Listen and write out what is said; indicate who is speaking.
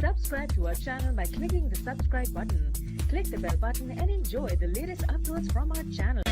Speaker 1: Subscribe to our channel by clicking the subscribe button. Click the bell button and enjoy the latest uploads from our channel.